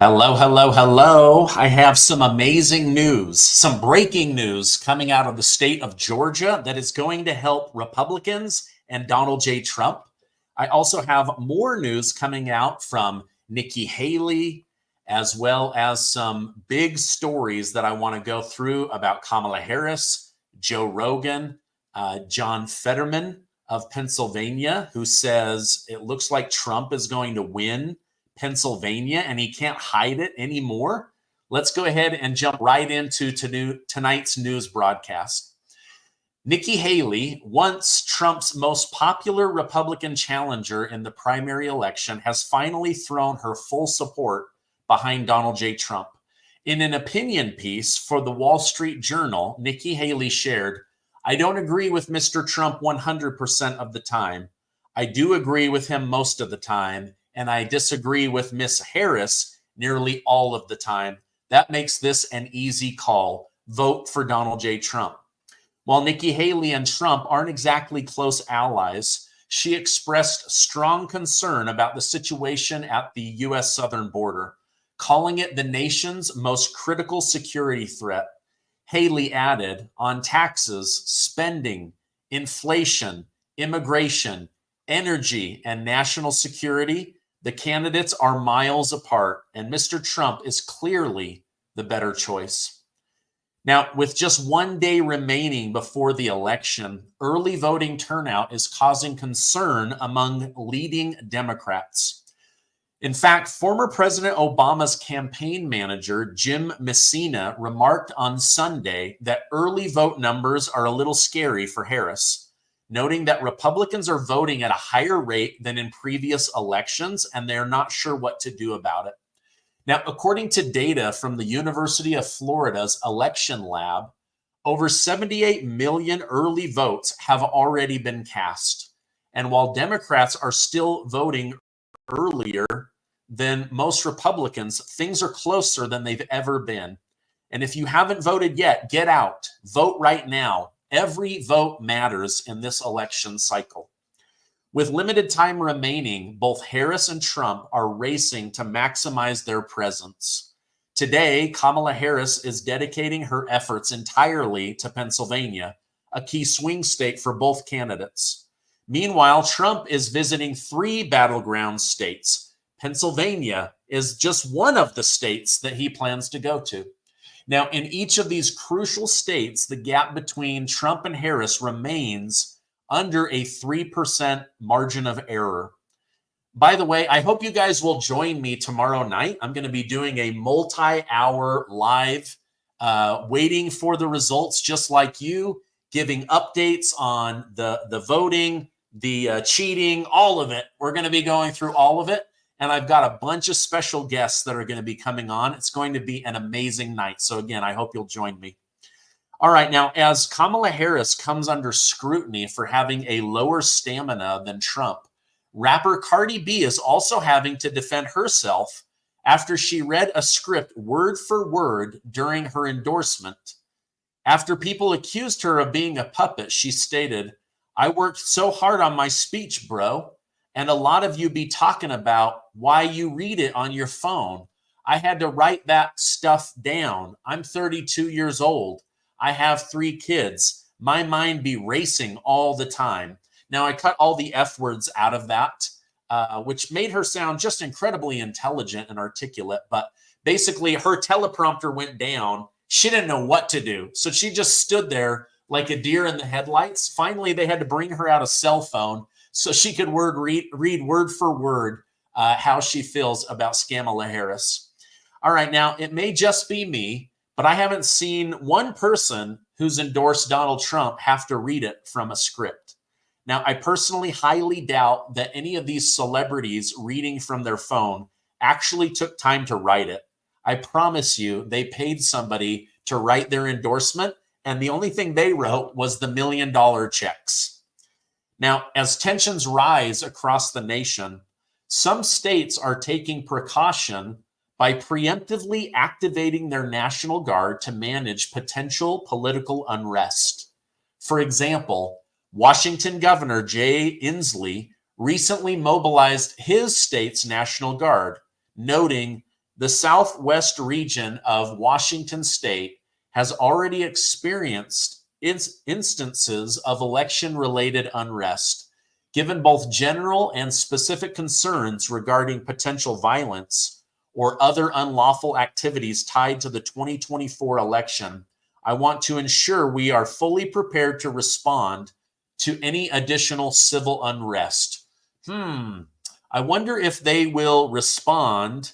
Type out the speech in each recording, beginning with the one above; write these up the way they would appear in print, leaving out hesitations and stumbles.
Hello, hello, hello. I have some amazing news, some breaking news coming out of the state of Georgia that is going to help Republicans and Donald J. Trump. I also have more news coming out from Nikki Haley, as well as some big stories that I want to go through about Kamala Harris, Joe Rogan, John Fetterman of Pennsylvania, who says it looks like Trump is going to win Pennsylvania and he can't hide it anymore. Let's go ahead and jump right into tonight's news broadcast. Nikki Haley, once Trump's most popular Republican challenger in the primary election, has finally thrown her full support behind Donald J. Trump. In an opinion piece for the Wall Street Journal, Nikki Haley shared, "I don't agree with Mr. Trump 100% of the time. I do agree with him most of the time, and I disagree with Miss Harris nearly all of the time. That makes this an easy call. Vote for Donald J. Trump." While Nikki Haley and Trump aren't exactly close allies, she expressed strong concern about the situation at the U.S. southern border, calling it the nation's most critical security threat. Haley added, "On taxes, spending, inflation, immigration, energy, and national security, the candidates are miles apart, and Mr. Trump is clearly the better choice." Now, with just one day remaining before the election, early voting turnout is causing concern among leading Democrats. In fact, former President Obama's campaign manager, Jim Messina, remarked on Sunday that early vote numbers are a little scary for Harris, noting that Republicans are voting at a higher rate than in previous elections, and they're not sure what to do about it. Now, according to data from the University of Florida's election lab, over 78 million early votes have already been cast. And while Democrats are still voting earlier than most Republicans, things are closer than they've ever been. And if you haven't voted yet, get out. Vote right now. Every vote matters in this election cycle. With limited time remaining, both Harris and Trump are racing to maximize their presence. Today, Kamala Harris is dedicating her efforts entirely to Pennsylvania, a key swing state for both candidates. Meanwhile, Trump is visiting three battleground states. Pennsylvania is just one of the states that he plans to go to. Now, in each of these crucial states, the gap between Trump and Harris remains under a 3% margin of error. By the way, I hope you guys will join me tomorrow night. I'm going to be doing a multi-hour live, waiting for the results, just like you, giving updates on the voting, the cheating, all of it. We're going to be going through all of it. And I've got a bunch of special guests that are going to be coming on. It's going to be an amazing night. So again, I hope you'll join me. All right, now, as Kamala Harris comes under scrutiny for having a lower stamina than Trump, rapper Cardi B is also having to defend herself after she read a script word for word during her endorsement. After people accused her of being a puppet, she stated, "I worked so hard on my speech, bro, and a lot of you be talking about why you read it on your phone. I had to write that stuff down. I'm 32 years old. I have 3 kids. My mind be racing all the time." Now, I cut all the F words out of that, which made her sound just incredibly intelligent and articulate. But basically, her teleprompter went down. She didn't know what to do. So she just stood there like a deer in the headlights. Finally, they had to bring her out a cell phone so she could read word for word how she feels about Kamala Harris. All right, now, it may just be me, but I haven't seen one person who's endorsed Donald Trump have to read it from a script. Now, I personally highly doubt that any of these celebrities reading from their phone actually took time to write it. I promise you, they paid somebody to write their endorsement, and the only thing they wrote was the $1 million checks. Now, as tensions rise across the nation, some states are taking precaution by preemptively activating their National Guard to manage potential political unrest. For example, Washington Governor Jay Inslee recently mobilized his state's National Guard, noting The southwest region of Washington state has already experienced instances of election-related unrest. Given both general and specific concerns regarding potential violence or other unlawful activities tied to the 2024 election, I want to ensure we are fully prepared to respond to any additional civil unrest. I wonder if they will respond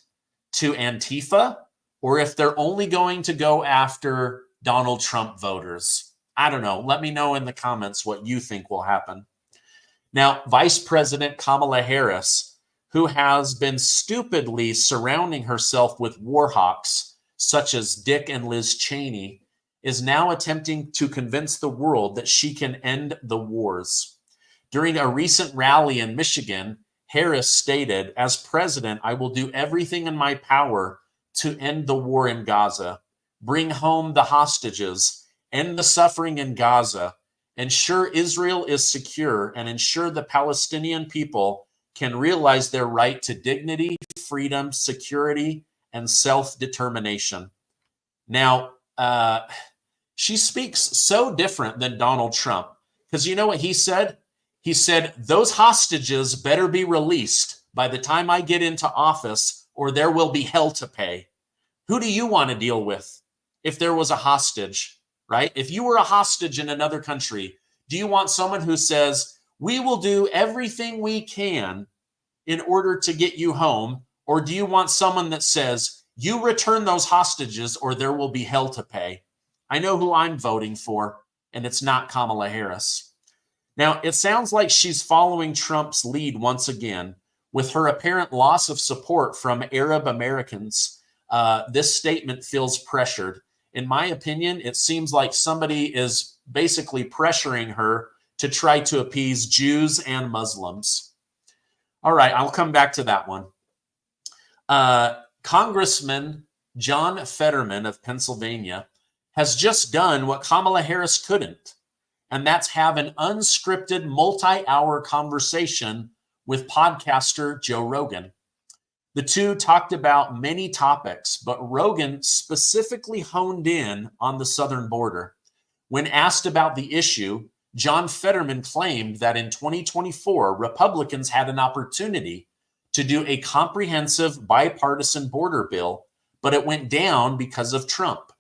to Antifa or if they're only going to go after Donald Trump voters. I don't know. Let me know in the comments what you think will happen. Now, Vice President Kamala Harris, who has been stupidly surrounding herself with war hawks such as Dick and Liz Cheney, is now attempting to convince the world that she can end the wars. During a recent rally in Michigan, Harris stated, "As president, I will do everything in my power to end the war in Gaza, bring home the hostages, end the suffering in Gaza, ensure Israel is secure, and ensure the Palestinian people can realize their right to dignity, freedom, security, and self-determination." Now, she speaks so different than Donald Trump, because you know what he said? He said, "Those hostages better be released by the time I get into office, or there will be hell to pay." Who do you want to deal with if there was a hostage, right? If you were a hostage in another country, do you want someone who says, "We will do everything we can in order to get you home"? Or do you want someone that says, "You return those hostages or there will be hell to pay"? I know who I'm voting for, and it's not Kamala Harris. Now, it sounds like she's following Trump's lead once again with her apparent loss of support from Arab Americans. This statement feels pressured. In my opinion, it seems like somebody is basically pressuring her to try to appease Jews and Muslims. All right, I'll come back to that one. Congressman John Fetterman of Pennsylvania has just done what Kamala Harris couldn't, and that's have an unscripted multi-hour conversation with podcaster Joe Rogan. The two talked about many topics, but Rogan specifically honed in on the southern border. When asked about the issue, John Fetterman claimed that in 2024, Republicans had an opportunity to do a comprehensive bipartisan border bill, but it went down because of Trump.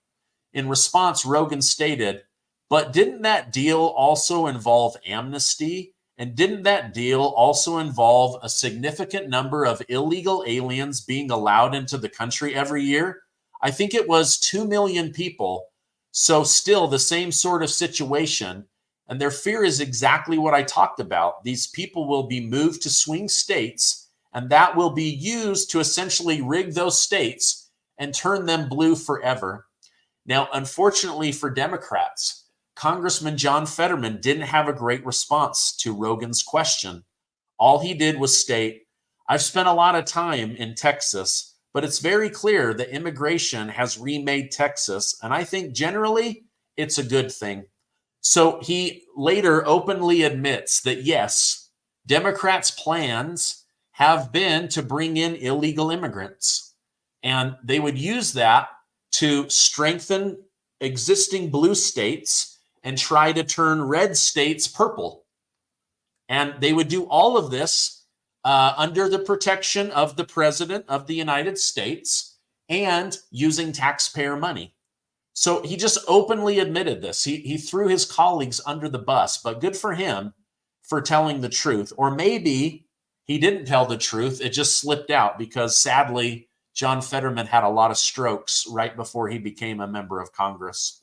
In response, Rogan stated, "But didn't that deal also involve amnesty? And didn't that deal also involve a significant number of illegal aliens being allowed into the country every year? I think it was 2 million people. So still the same sort of situation. And their fear is exactly what I talked about. These people will be moved to swing states, and that will be used to essentially rig those states and turn them blue forever." Now, unfortunately for Democrats, Congressman John Fetterman didn't have a great response to Rogan's question. All he did was state, "I've spent a lot of time in Texas, but it's very clear that immigration has remade Texas, and I think generally it's a good thing." So he later openly admits that yes, Democrats' plans have been to bring in illegal immigrants, and they would use that to strengthen existing blue states and try to turn red states purple. And they would do all of this under the protection of the President of the United States and using taxpayer money. So he just openly admitted this. He threw his colleagues under the bus, but good for him for telling the truth. Or maybe he didn't tell the truth. It just slipped out because sadly, John Fetterman had a lot of strokes right before he became a member of Congress.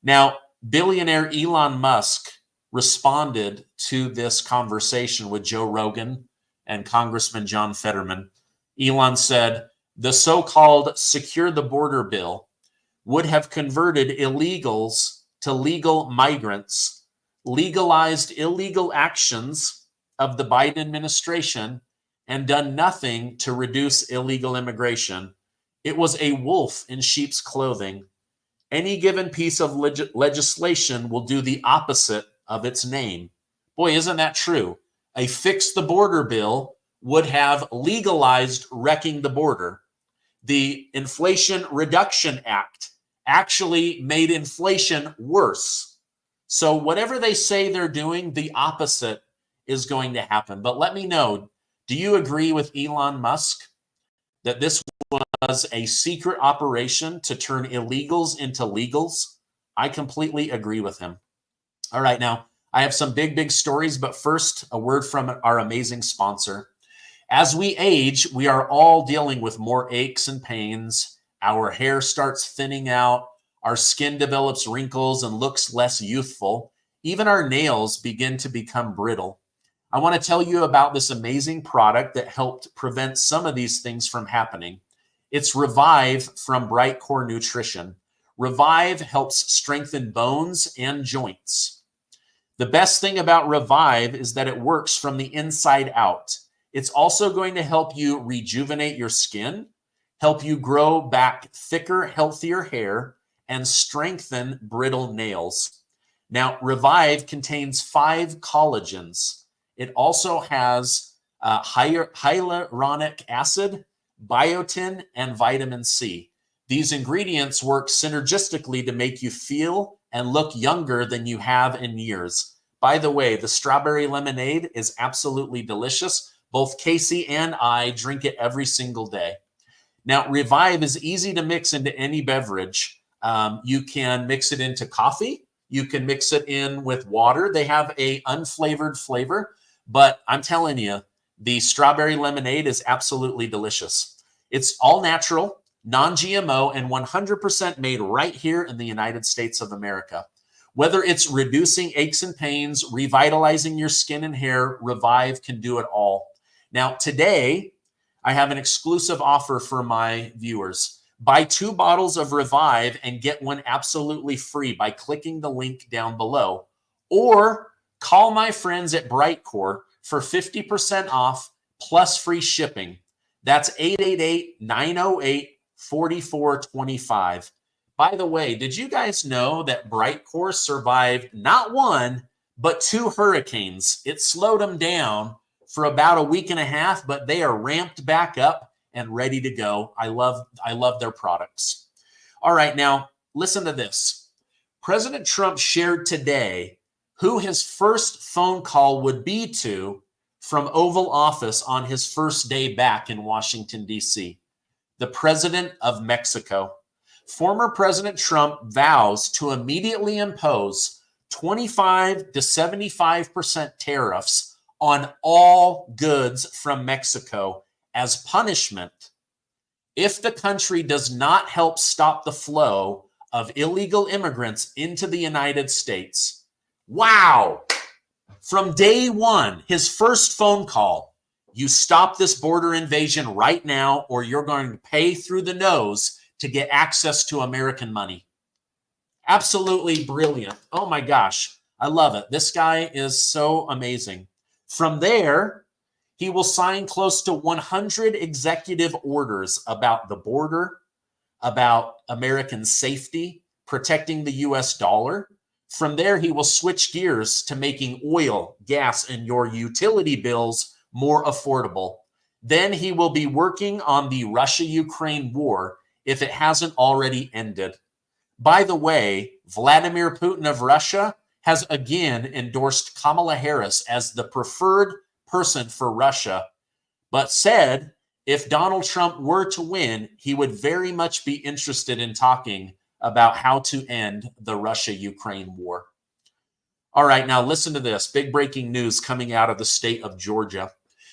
Now, billionaire Elon Musk responded to this conversation with Joe Rogan and Congressman John Fetterman. Elon said, "The so-called Secure the Border bill would have converted illegals to legal migrants, legalized illegal actions of the Biden administration, and done nothing to reduce illegal immigration. It was a wolf in sheep's clothing. Any given piece of legislation will do the opposite of its name." Boy, isn't that true? A fix the border bill would have legalized wrecking the border. The Inflation Reduction Act actually made inflation worse. So whatever they say they're doing, the opposite is going to happen. But let me know, do you agree with Elon Musk that this was a secret operation to turn illegals into legals? I completely agree with him. All right, now I have some big stories, but first, a word from our amazing sponsor. As we age, we are all dealing with more aches and pains. Our hair starts thinning out. Our skin develops wrinkles and looks less youthful. Even our nails begin to become brittle. I want to tell you about this amazing product that helped prevent some of these things from happening. It's Revive from Bright Core Nutrition. Revive helps strengthen bones and joints. The best thing about Revive is that it works from the inside out. It's also going to help you rejuvenate your skin, help you grow back thicker, healthier hair, and strengthen brittle nails. Now, Revive contains 5 collagens. It also has hyaluronic acid, biotin, and vitamin C. These ingredients work synergistically to make you feel and look younger than you have in years. By the way, the strawberry lemonade is absolutely delicious. Both Casey and I drink it every single day. Now, Revive is easy to mix into any beverage. You can mix it into coffee. You can mix it in with water. They have a unflavored flavor, but I'm telling you, the strawberry lemonade is absolutely delicious. It's all natural, non-GMO, and 100% made right here in the United States of America. Whether it's reducing aches and pains, revitalizing your skin and hair, Revive can do it all. Now, today, I have an exclusive offer for my viewers. Buy 2 bottles of Revive and get one absolutely free by clicking the link down below. Or call my friends at Brightcore for 50% off plus free shipping. That's 888-908-4425. By the way, did you guys know that Brightcore survived not 1, but 2 hurricanes? It slowed them down for about a week and a half, but they are ramped back up and ready to go. I love their products. All right, now listen to this. President Trump shared today who his first phone call would be to from Oval Office on his first day back in Washington, D.C. The President of Mexico. Former President Trump vows to immediately impose 25 to 75% tariffs on all goods from Mexico as punishment if the country does not help stop the flow of illegal immigrants into the United States. Wow! From day one, his first phone call, you stop this border invasion right now, or you're going to pay through the nose to get access to American money. Absolutely brilliant. Oh my gosh, I love it. This guy is so amazing. From there, he will sign close to 100 executive orders about the border, about American safety, protecting the US dollar. From there, he will switch gears to making oil, gas, and your utility bills more affordable. Then he will be working on the Russia-Ukraine war if it hasn't already ended. By the way, Vladimir Putin of Russia has again endorsed Kamala Harris as the preferred person for Russia, but said if Donald Trump were to win, he would very much be interested in talking about how to end the Russia-Ukraine war. All right, now listen to this. Big breaking news coming out of the state of Georgia.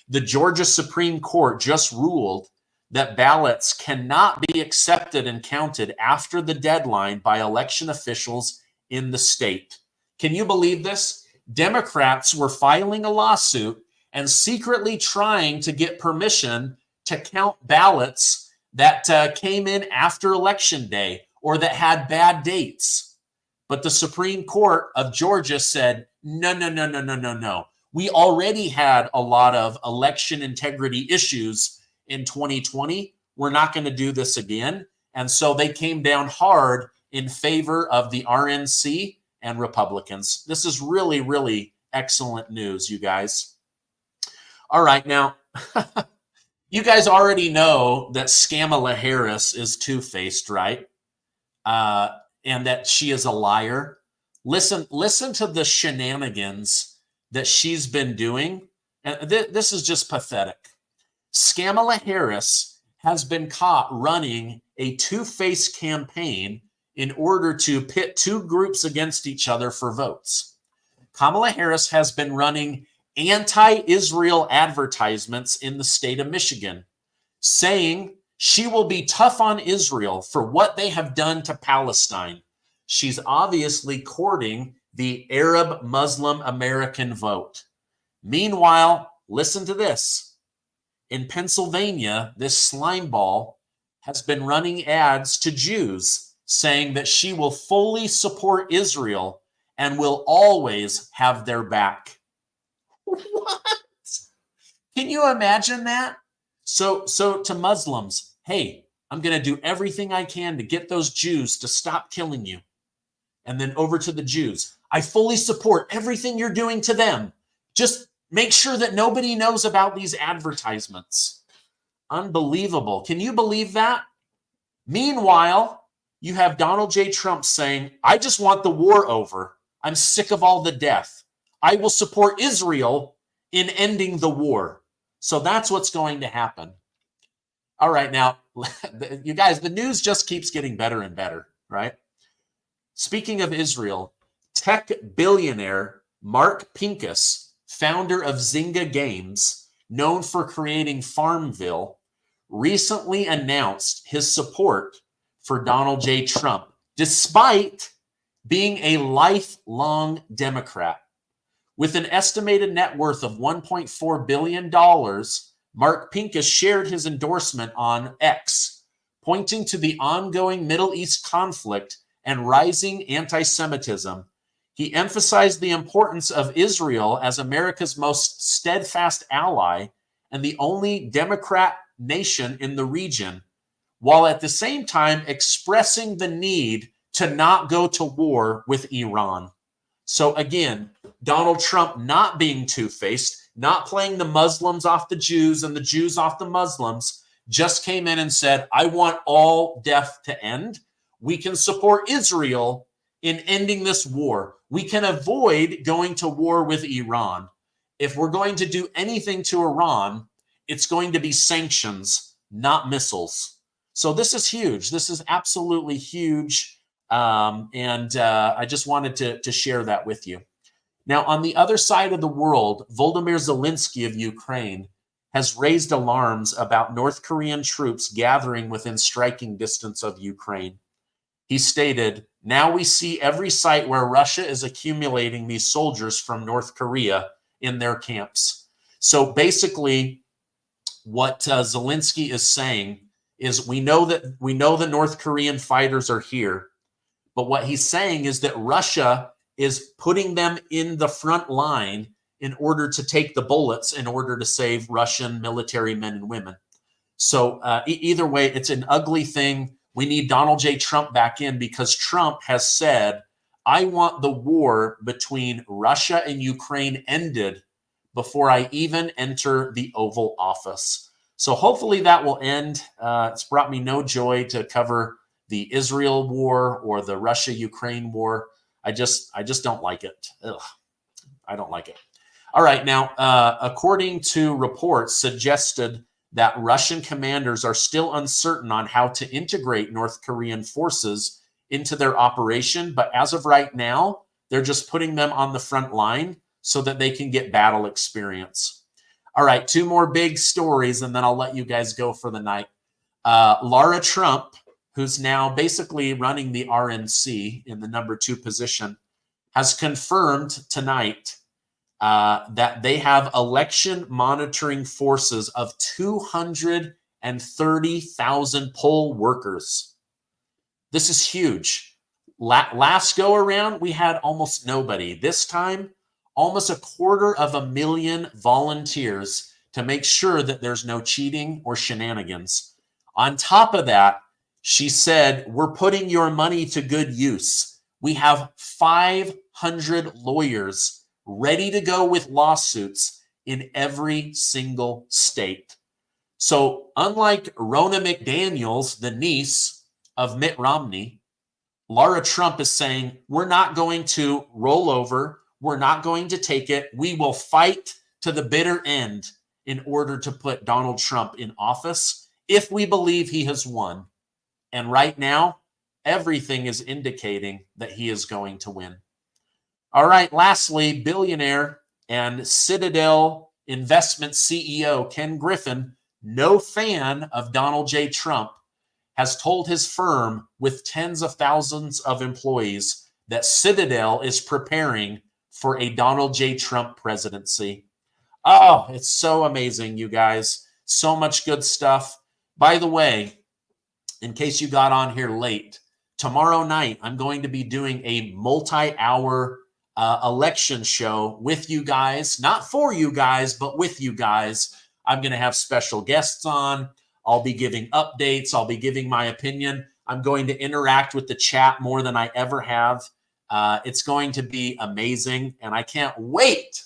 The Georgia Supreme Court just ruled that ballots cannot be accepted and counted after the deadline by election officials in the state. Can you believe this? Democrats were filing a lawsuit and secretly trying to get permission to count ballots that came in after Election Day or that had bad dates. But the Supreme Court of Georgia said, no. We already had a lot of election integrity issues in 2020. We're not going to do this again. And so they came down hard in favor of the RNC and Republicans. This is really, really excellent news, you guys. All right, now, You guys already know that Kamala Harris is two-faced, right? Uh, and that she is a liar. Listen to the shenanigans that she's been doing. And this is just pathetic. Kamala Harris has been caught running a two-faced campaign in order to pit two groups against each other for votes. Kamala Harris has been running anti-Israel advertisements in the state of Michigan, saying she will be tough on Israel for what they have done to Palestine. She's obviously courting the Arab Muslim American vote. Meanwhile, listen to this. In Pennsylvania, this slimeball has been running ads to Jews saying that she will fully support Israel and will always have their back. What? Can you imagine that? So to Muslims, hey, I'm going to do everything I can to get those Jews to stop killing you. And then over to the Jews, I fully support everything you're doing to them. Just make sure that nobody knows about these advertisements. Unbelievable. Can you believe that? Meanwhile, you have Donald J. Trump saying, I just want the war over. I'm sick of all the death. I will support Israel in ending the war. So that's what's going to happen. All right, now, you guys, the news just keeps getting better and better, right? Speaking of Israel, tech billionaire Mark Pincus, founder of Zynga Games, known for creating Farmville, recently announced his support for Donald J. Trump, despite being a lifelong Democrat. With an estimated net worth of $1.4 billion, Mark Pincus shared his endorsement on X, pointing to the ongoing Middle East conflict and rising anti-Semitism. He emphasized the importance of Israel as America's most steadfast ally and the only Democrat nation in the region, while at the same time expressing the need to not go to war with Iran. So again, Donald Trump not being two-faced, not playing the Muslims off the Jews and the Jews off the Muslims, just came in and said, I want all death to end. We can support Israel in ending this war. We can avoid going to war with Iran. If we're going to do anything to Iran, it's going to be sanctions, not missiles. So this is huge. This is absolutely huge. I just wanted to share that with you. Now, on the other side of the world, Volodymyr Zelensky of Ukraine has raised alarms about North Korean troops gathering within striking distance of Ukraine. He stated, now we see every site where Russia is accumulating these soldiers from North Korea in their camps. So basically, what Zelensky is saying is we know the North Korean fighters are here, but what he's saying is that Russia is putting them in the front line in order to take the bullets in order to save Russian military men and women. So either way, it's an ugly thing. We need Donald J. Trump back in because Trump has said, I want the war between Russia and Ukraine ended before I even enter the Oval Office. So hopefully that will end. It's brought me no joy to cover the Israel war or the Russia-Ukraine war. I just don't like it. Ugh, I don't like it. All right, now, according to reports suggested that Russian commanders are still uncertain on how to integrate North Korean forces into their operation, but as of right now, they're just putting them on the front line so that they can get battle experience. All right, two more big stories, and then I'll let you guys go for the night. Laura Trump, who's now basically running the RNC in the number 2 position, has confirmed tonight that they have election monitoring forces of 230,000 poll workers. This is huge. Last go around, we had almost nobody. This time, almost 250,000 volunteers to make sure that there's no cheating or shenanigans. On top of that, she said, we're putting your money to good use. We have 500 lawyers ready to go with lawsuits in every single state. So unlike Ronna McDaniels, the niece of Mitt Romney, Laura Trump is saying, we're not going to roll over. We're not going to take it. We will fight to the bitter end in order to put Donald Trump in office if we believe he has won. And right now, everything is indicating that he is going to win. All right, lastly, billionaire and Citadel Investment CEO Ken Griffin, no fan of Donald J. Trump, has told his firm with tens of thousands of employees that Citadel is preparing for a Donald J. Trump presidency. Oh, it's so amazing, you guys. So much good stuff. By the way, in case you got on here late, tomorrow night I'm going to be doing a multi-hour election show with you guys, not for you guys, but with you guys. I'm going to have special guests on. I'll be giving updates. I'll be giving my opinion. I'm going to interact with the chat more than I ever have. It's going to be amazing, and I can't wait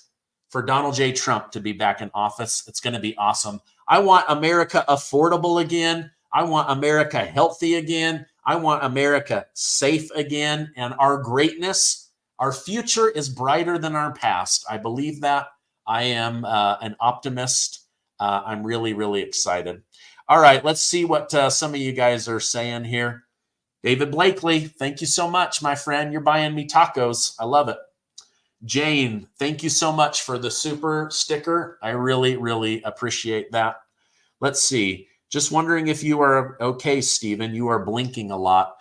for Donald J. Trump to be back in office. It's going to be awesome. I want America affordable again. I want America healthy again. I want America safe again. And our greatness, our future is brighter than our past. I believe that. I am an optimist. I'm really, really excited. All right, let's see what some of you guys are saying here. David Blakely, thank you so much, my friend. You're buying me tacos. I love it. Jane, thank you so much for the super sticker. I really, really appreciate that. Let's see. Just wondering if you are okay, Stephen. You are blinking a lot.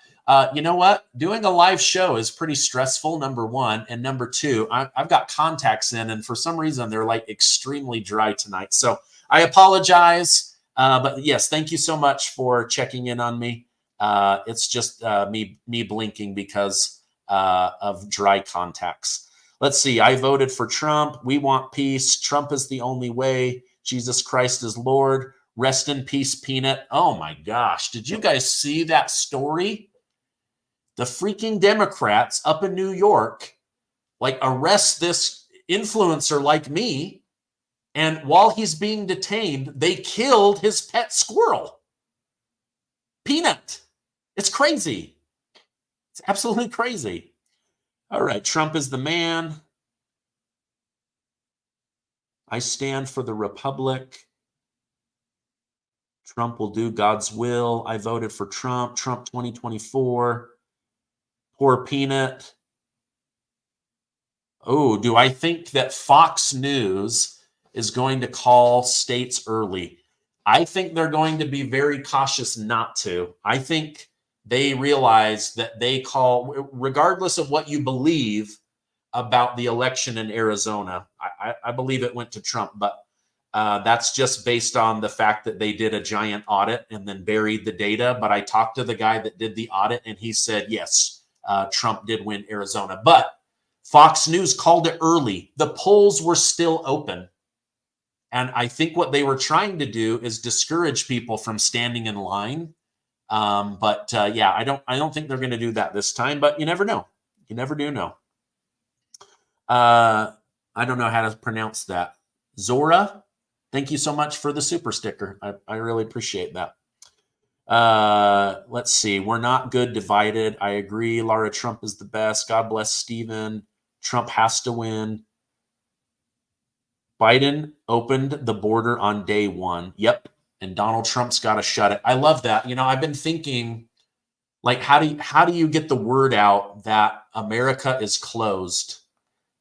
You know what? Doing a live show is pretty stressful, number one. And number two, I've got contacts in, and for some reason, they're like extremely dry tonight. So I apologize. But yes, thank you so much for checking in on me. It's just me blinking because of dry contacts. Let's see. I voted for Trump. We want peace. Trump is the only way. Jesus Christ is Lord. Rest in peace, Peanut. Oh my gosh. Did you guys see that story? The freaking Democrats up in New York like arrest this influencer like me. And while he's being detained, they killed his pet squirrel. Peanut. It's crazy. It's absolutely crazy. All right, Trump is the man. I stand for the Republic. Trump will do God's will. I voted for Trump. Trump 2024. Poor Peanut. Oh, do I think that Fox News is going to call states early? I think they're going to be very cautious not to. I think they realize that they call, regardless of what you believe about the election in Arizona, I believe it went to Trump, but that's just based on the fact that they did a giant audit and then buried the data. But I talked to the guy that did the audit, and he said, yes, Trump did win Arizona. But Fox News called it early. The polls were still open. And I think what they were trying to do is discourage people from standing in line. Yeah, I don't think they're going to do that this time, but you never know. You never do know. I don't know how to pronounce that. Zora, thank you so much for the super sticker. I really appreciate that. Let's see. We're not good divided. I agree. Laura Trump is the best. God bless Stephen. Trump has to win. Biden opened the border on day one. Yep. And Donald Trump's got to shut it. I love that. You know, I've been thinking, like, how do you get the word out that America is closed?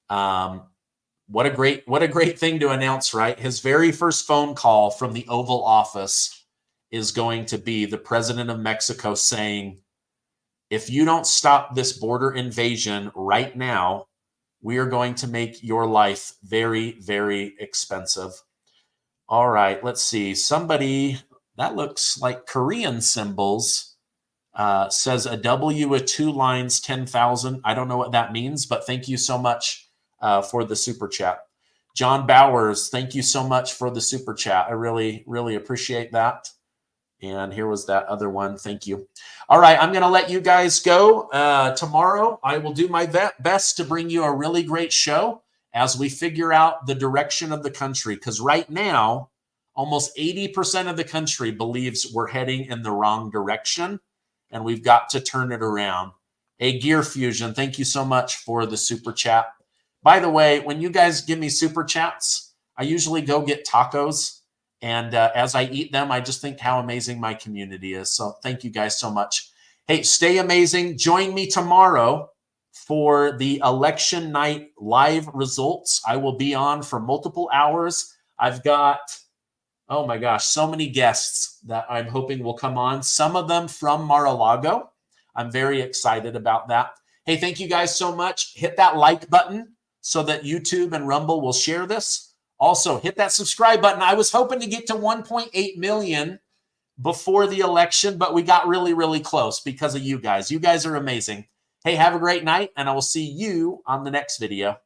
What a great thing to announce, right? His very first phone call from the Oval Office is going to be the president of Mexico saying, if you don't stop this border invasion right now, we are going to make your life very, very expensive. All right, let's see. Somebody, that looks like Korean symbols, says a W with two lines, 10,000. I don't know what that means, but thank you so much for the super chat. John Bowers, thank you so much for the super chat. I really, really appreciate that. And here was that other one. Thank you. All right, I'm going to let you guys go. Tomorrow, I will do my best to bring you a really great show as we figure out the direction of the country. Because right now, Almost 80% of the country believes we're heading in the wrong direction, and we've got to turn it around. A Gear Fusion, thank you so much for the super chat. By the way, when you guys give me super chats, I usually go get tacos. And as I eat them, I just think how amazing my community is. So thank you guys so much. Hey, stay amazing. Join me tomorrow for the election night live results. I will be on for multiple hours. I've got, oh my gosh, so many guests that I'm hoping will come on. Some of them from Mar-a-Lago. I'm very excited about that. Hey, thank you guys so much. Hit that like button so that YouTube and Rumble will share this. Also, hit that subscribe button. I was hoping to get to 1.8 million before the election, but we got really, really close because of you guys. You guys are amazing. Hey, have a great night, and I will see you on the next video.